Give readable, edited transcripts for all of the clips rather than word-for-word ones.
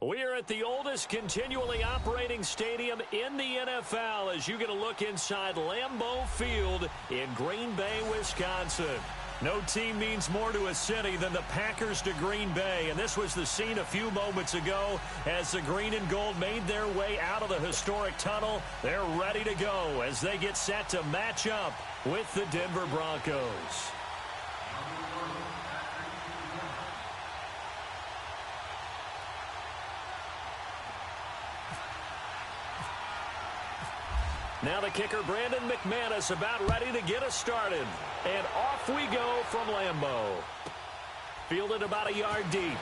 We are at the oldest continually operating stadium in the NFL as you get a look inside Lambeau Field in Green Bay, Wisconsin. No team means more to a city than the Packers to Green Bay, and this was the scene a few moments ago as the green and gold made their way out of the historic tunnel. They're ready to go as they get set to match up with the Denver Broncos. Now the kicker, Brandon McManus, about ready to get us started. And off we go from Lambeau. Fielded about a yard deep.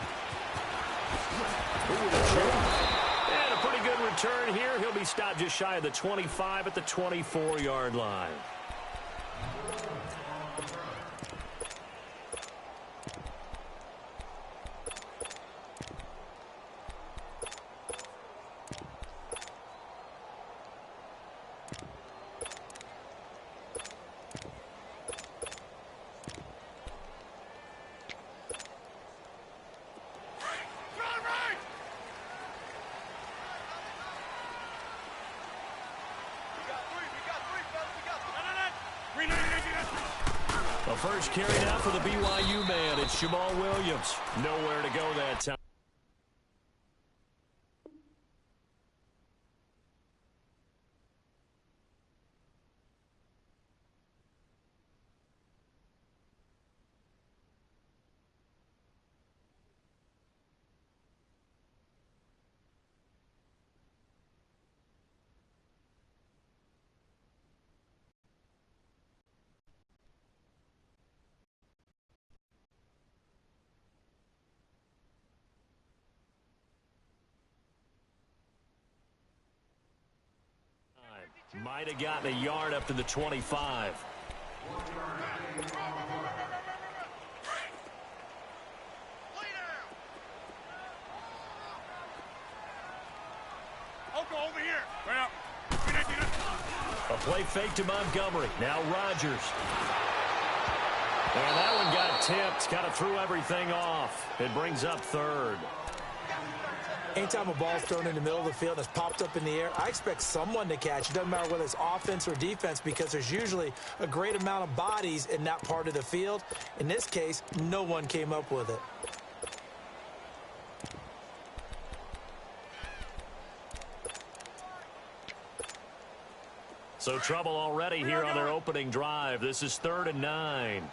And a pretty good return here. He'll be stopped just shy of the 25 at the 24-yard line. The first carry now for the BYU man. It's Jamal Williams. Nowhere to go that time. Might have gotten a yard up to the 25. Over here. A play fake to Montgomery. Now Rodgers. And that one got tipped. Kind of threw everything off. It brings up third. Anytime a ball's thrown in the middle of the field and it's popped up in the air, I expect someone to catch. It doesn't matter whether it's offense or defense because there's usually a great amount of bodies in that part of the field. In this case, no one came up with it. So trouble already here on their opening drive. This is 3rd and 9.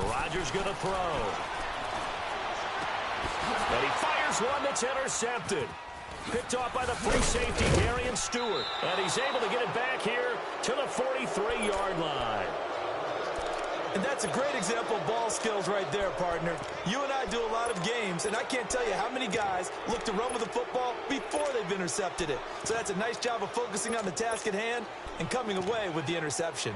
Rodgers going to throw. And he fires one that's intercepted. Picked off by the free safety, Darian Stewart. And he's able to get it back here to the 43-yard line. And that's a great example of ball skills right there, partner. You and I do a lot of games, and I can't tell you how many guys look to run with the football before they've intercepted it. So that's a nice job of focusing on the task at hand and coming away with the interception.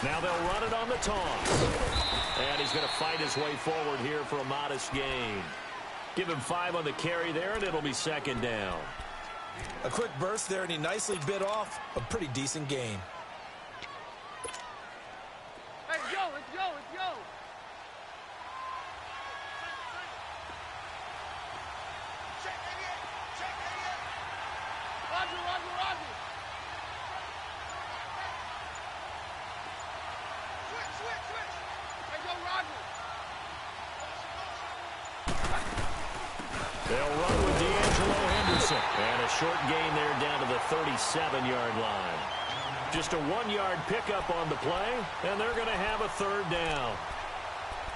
Now they'll run it on the toss. And he's going to fight his way forward here for a modest gain. Give him 5 on the carry there, and it'll be 2nd down. A quick burst there, and he nicely bit off a pretty decent gain. Hey, let's go, let's go. Check, idiot. Roger. Switch. Hey, go, Roger. They'll run with D'Angelo Henderson. And a short gain there down to the 37-yard line. Just a 1-yard pickup on the play, and they're going to have a 3rd down.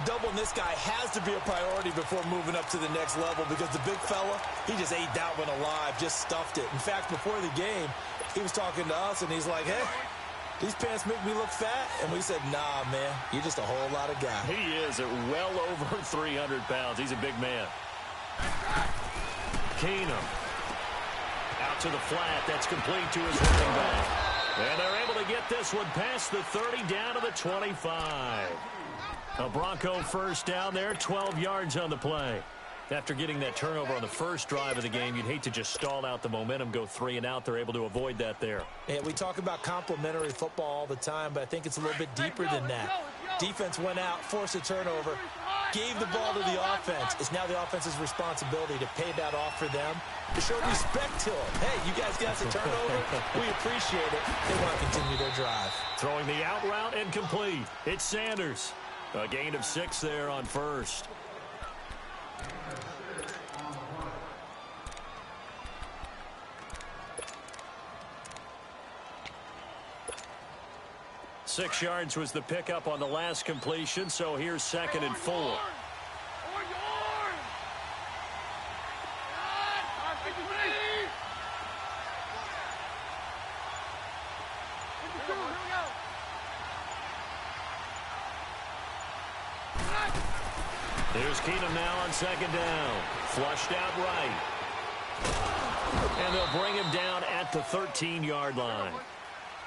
Doubling this guy has to be a priority before moving up to the next level because the big fella, he just ate that one alive, just stuffed it. In fact, before the game, he was talking to us, and he's like, hey, These pants make me look fat. And we said, nah, man, you're just a whole lot of guy. He is at well over 300 pounds. He's a big man. Keenum. Out to the flat. That's complete to his running back. And they're able to get this one past the 30 down to the 25. A Bronco first down there, 12 yards on the play. After getting that turnover on the first drive of the game, you'd hate to just stall out the momentum, go 3 and out. They're able to avoid that there. Yeah, we talk about complementary football all the time, but I think it's a little bit deeper than that. Defense went out, forced a turnover, gave the ball to the offense. It's now the offense's responsibility to pay that off for them, to show respect to them. Hey, you guys got the turnover. We appreciate it. They want to continue their drive. Throwing the out route and complete. It's Sanders. A gain of 6 there on first. Six yards was the pickup on the last completion, so here's 2nd and 4. Here's Keenum now on 2nd down. Flushed out right. And they'll bring him down at the 13-yard line.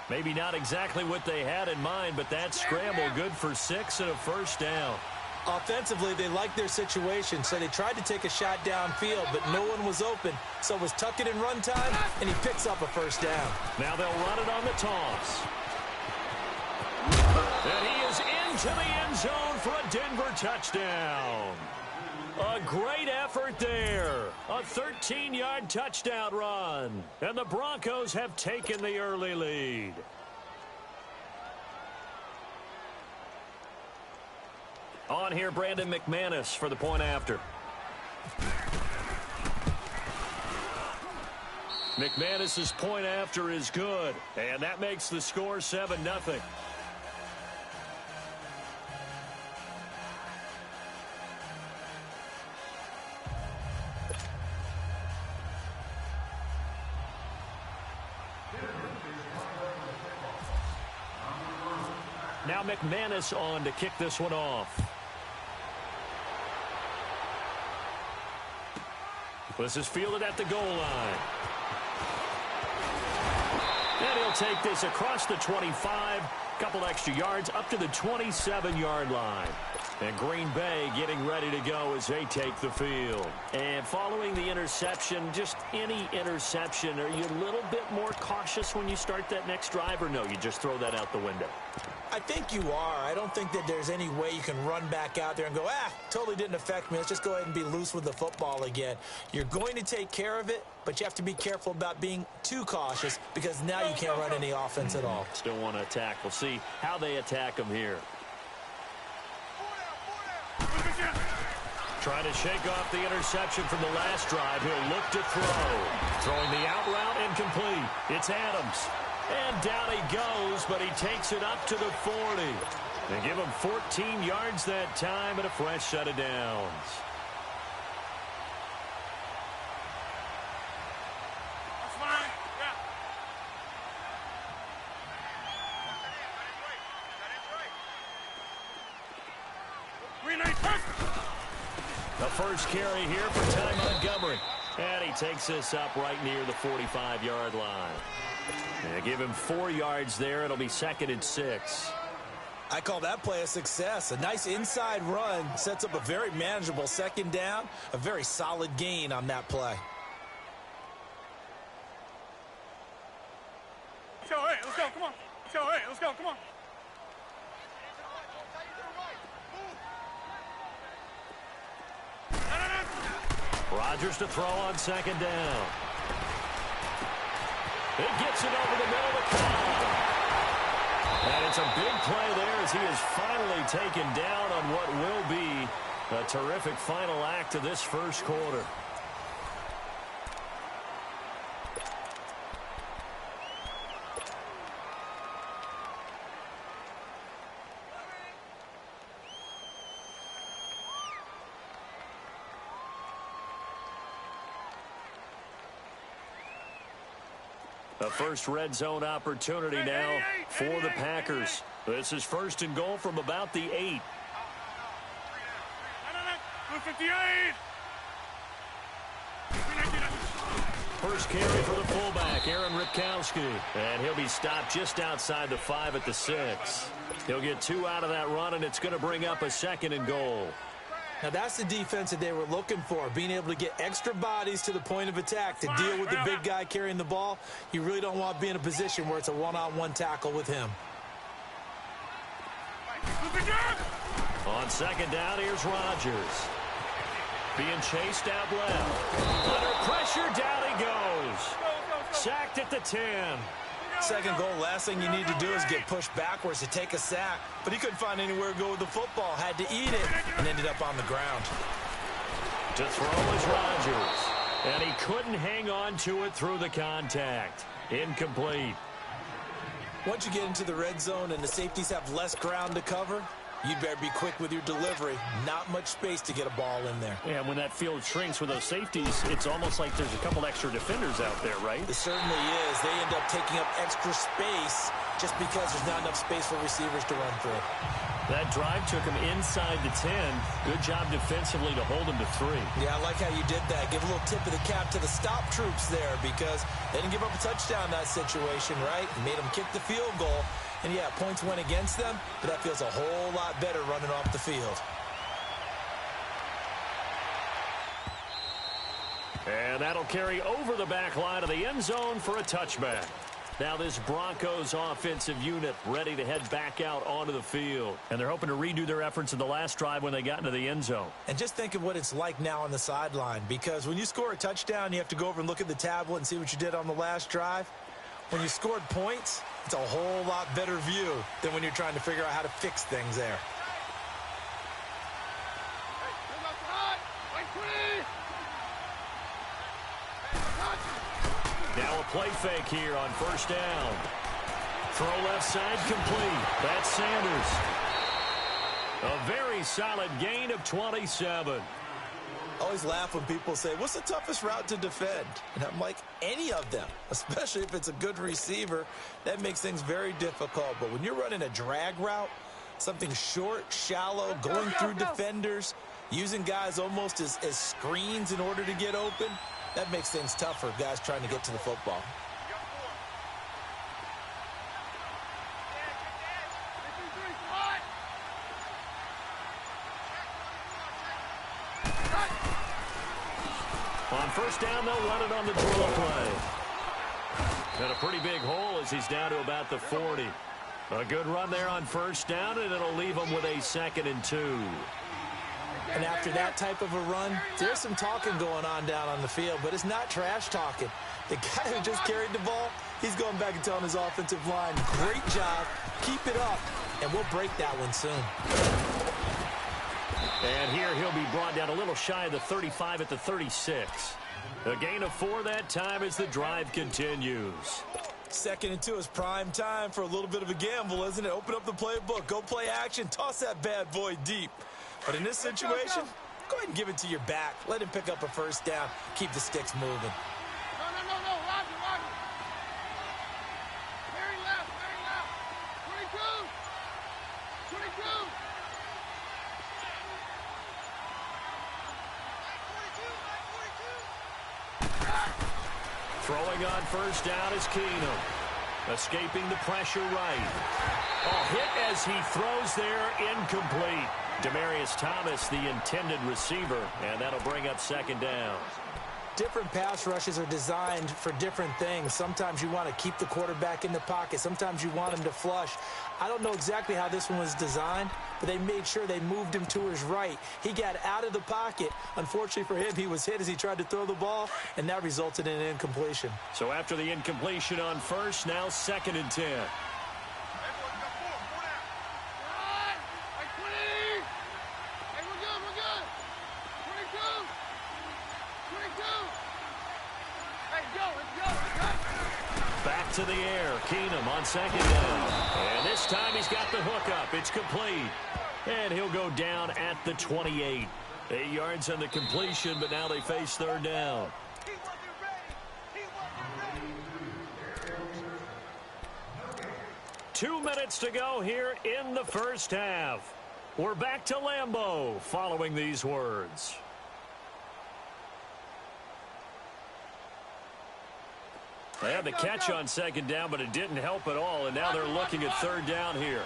Maybe not exactly what they had in mind, but that scramble good for 6 and a first down. Offensively, they liked their situation, so they tried to take a shot downfield, but no one was open. So it was tuck it in run time, and he picks up a first down. Now they'll run it on the toss. And he is into the end zone for a Denver touchdown. A great effort there. A 13-yard touchdown run. And the Broncos have taken the early lead. On here, Brandon McManus for the point after. McManus's point after is good. And that makes the score 7-0. Now McManus on to kick this one off. This is fielded at the goal line. And he'll take this across the 25, couple extra yards up to the 27-yard line. And Green Bay getting ready to go as they take the field. And following the interception, just any interception, are you a little bit more cautious when you start that next drive, or no, you just throw that out the window? I think you are. I don't think that there's any way you can run back out there and go, totally didn't affect me. Let's just go ahead and be loose with the football again. You're going to take care of it, but you have to be careful about being too cautious because now you can't run any offense at all. Still want to attack. We'll see how they attack them here. Trying to shake off the interception from the last drive. He'll look to throw. Throwing the out route incomplete. It's Adams. And down he goes, but he takes it up to the 40. They give him 14 yards that time and a fresh set of downs. That's fine. Yeah. The first carry here for Ty Montgomery. And he takes this up right near the 45-yard line. And give him 4 yards there. It'll be 2nd and 6. I call that play a success. A nice inside run sets up a very manageable 2nd down. A very solid gain on that play. Let's go, come on. Let's go, come on. Rodgers to throw on 2nd down. He gets it over the middle of the crowd. And it's a big play there as he is finally taken down on what will be a terrific final act of this first quarter. A first red zone opportunity now for the Packers. This is 1st and goal from about the 8. 58. First carry for the fullback, Aaron Ripkowski. And he'll be stopped just outside the 5 at the 6. He'll get 2 out of that run, and it's going to bring up a 2nd and goal. Now, that's the defense that they were looking for, being able to get extra bodies to the point of attack to deal with the big guy carrying the ball. You really don't want to be in a position where it's a one-on-one tackle with him. On 2nd down, here's Rodgers. Being chased out left. Under pressure, down he goes. Sacked at the 10. 2nd goal, last thing you need to do is get pushed backwards to take a sack. But he couldn't find anywhere to go with the football. Had to eat it and ended up on the ground. To throw is Rodgers. And he couldn't hang on to it through the contact. Incomplete. Once you get into the red zone and the safeties have less ground to cover, you better be quick with your delivery. Not much space to get a ball in there. Yeah, when that field shrinks with those safeties, it's almost like there's a couple extra defenders out there, right? It certainly is. They end up taking up extra space just because there's not enough space for receivers to run through. That drive took him inside the 10. Good job defensively to hold him to 3. Yeah, I like how you did that. Give a little tip of the cap to the stop troops there because they didn't give up a touchdown in that situation, right? Made them kick the field goal. And, yeah, points went against them, but that feels a whole lot better running off the field. And that'll carry over the back line of the end zone for a touchback. Now this Broncos offensive unit ready to head back out onto the field. And they're hoping to redo their efforts in the last drive when they got into the end zone. And just think of what it's like now on the sideline, because when you score a touchdown, you have to go over and look at the tablet and see what you did on the last drive. When you scored points, it's a whole lot better view than when you're trying to figure out how to fix things there. Now a play fake here on 1st down. Throw left side complete. That's Sanders. A very solid gain of 27. I always laugh when people say, what's the toughest route to defend? And I'm like, any of them, especially if it's a good receiver. That makes things very difficult. But when you're running a drag route, something short, shallow, going through defenders, using guys almost as screens in order to get open, that makes things tough for guys trying to get to the football. On 1st down, they'll run it on the draw play. And a pretty big hole as he's down to about the 40. A good run there on 1st down, and it'll leave him with a 2nd and 2. And after that type of a run, there's some talking going on down on the field, but it's not trash talking. The guy who just carried the ball, he's going back and telling his offensive line, great job, keep it up, and we'll break that one soon. And here he'll be brought down a little shy of the 35 at the 36. A gain of 4 that time as the drive continues. 2nd and 2 is prime time for a little bit of a gamble, isn't it? Open up the playbook, go play action, toss that bad boy deep. But in this situation, go ahead and give it to your back. Let him pick up a 1st down, keep the sticks moving. No, Roger. Very left. 22. Throwing on 1st down is Keenum. Escaping the pressure right. Hit as he throws there, incomplete. Demaryius Thomas, the intended receiver, and that'll bring up 2nd down. Different pass rushes are designed for different things. Sometimes you want to keep the quarterback in the pocket. Sometimes you want him to flush. I don't know exactly how this one was designed, but they made sure they moved him to his right. He got out of the pocket. Unfortunately for him, he was hit as he tried to throw the ball, and that resulted in an incompletion. So after the incompletion on 1st, now 2nd and 10. Back to the air. Keenum on 2nd down. And this time he's got the hook up. It's complete. And he'll go down at the 28. 8 yards on the completion, but now they face 3rd down. 2 minutes to go here in the first half. We're back to Lambeau following these words. They had the catch on second down, but it didn't help at all, and now they're looking at third down here.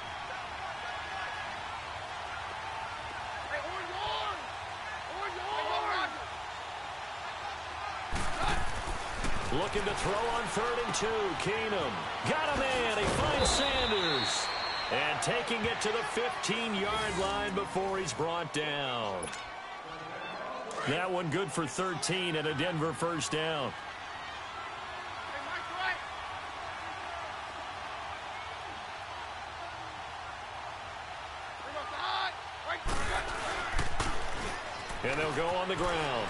Looking to throw on 3rd and 2. Keenum got a man. He finds Sanders. And taking it to the 15-yard line before he's brought down. That one good for 13 and a Denver first down. And they'll go on the ground.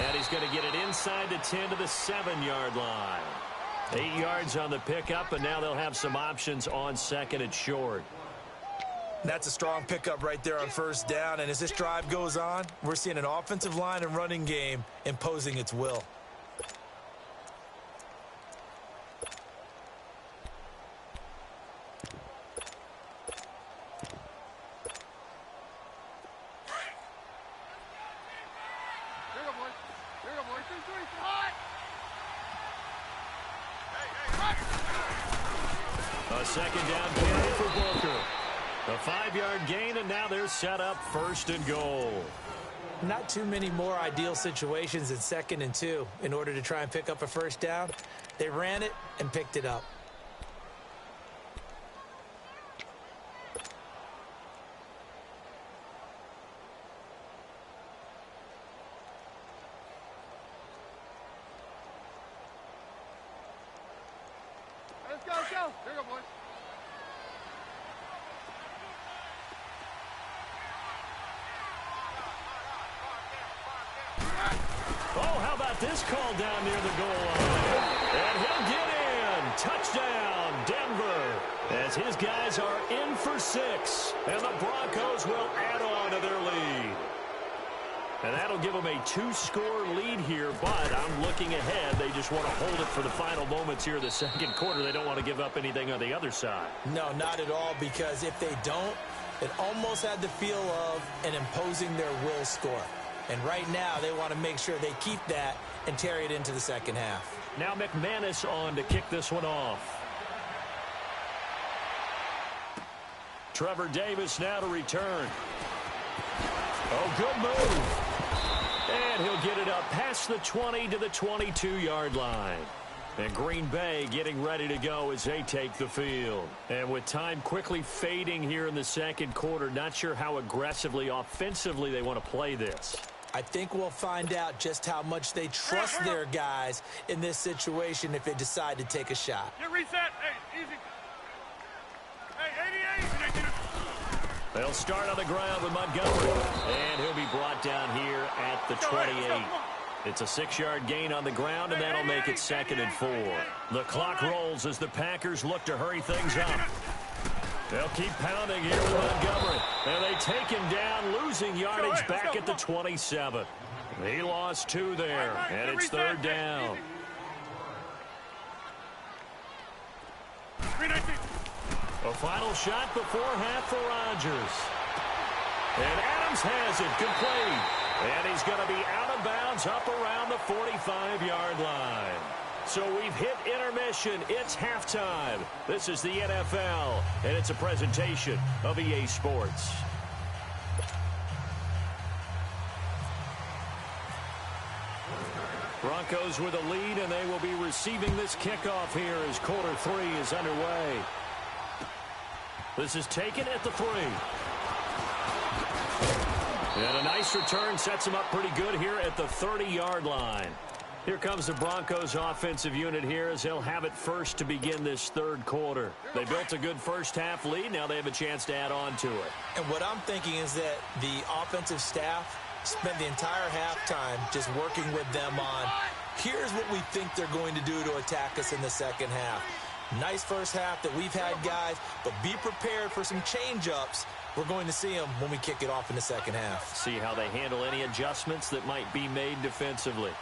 And he's going to get it inside the 10 to the 7-yard line. 8 yards on the pickup, and now they'll have some options on 2nd and short. That's a strong pickup right there on first down, and as this drive goes on, we're seeing an offensive line and running game imposing its will. A second down carry for Booker. A 5-yard gain, and now they're set up 1st and goal. Not too many more ideal situations in 2nd and 2 in order to try and pick up a first down. They ran it and picked it up. Let's go, let's go. Here we go, boys. Oh, how about this call down near the goal line? And he'll get in. Touchdown, Denver. As his guys are in for 6. And the Broncos will add on to their lead. And that'll give them a 2-score lead here, but I'm looking ahead. They just want to hold it for the final moments here in the 2nd quarter. They don't want to give up anything on the other side. No, not at all, because if they don't, it almost had the feel of an imposing their will score. And right now, they want to make sure they keep that and carry it into the 2nd half. Now McManus on to kick this one off. Trevor Davis now to return. Oh, good move. And he'll get it up past the 20 to the 22-yard line. And Green Bay getting ready to go as they take the field. And with time quickly fading here in the 2nd quarter, not sure how aggressively, offensively they want to play this. I think we'll find out just how much they trust their guys in this situation if they decide to take a shot. Get reset. Hey, easy. Hey, 88. They'll start on the ground with Montgomery. And he'll be brought down here at the 28. It's a 6-yard gain on the ground, and that'll make it 2nd and 4. The clock rolls as the Packers look to hurry things up. They'll keep pounding here with Montgomery. And they take him down, losing yardage back at the 27. He lost 2 there, and it's 3rd down. A final shot before half for Rodgers. And Adams has it complete. And he's going to be out of bounds up around the 45-yard line. So we've hit intermission. It's halftime. This is the NFL, and it's a presentation of EA Sports. Broncos with a lead, and they will be receiving this kickoff here as quarter 3 is underway. This is taken at the 3. And a nice return sets them up pretty good here at the 30-yard line. Here comes the Broncos offensive unit here as they'll have it first to begin this 3rd quarter. They built a good first half lead. Now they have a chance to add on to it. And what I'm thinking is that the offensive staff spent the entire halftime just working with them on, here's what we think they're going to do to attack us in the 2nd half. Nice first half that we've had, guys, but be prepared for some change-ups. We're going to see them when we kick it off in the 2nd half. See how they handle any adjustments that might be made defensively.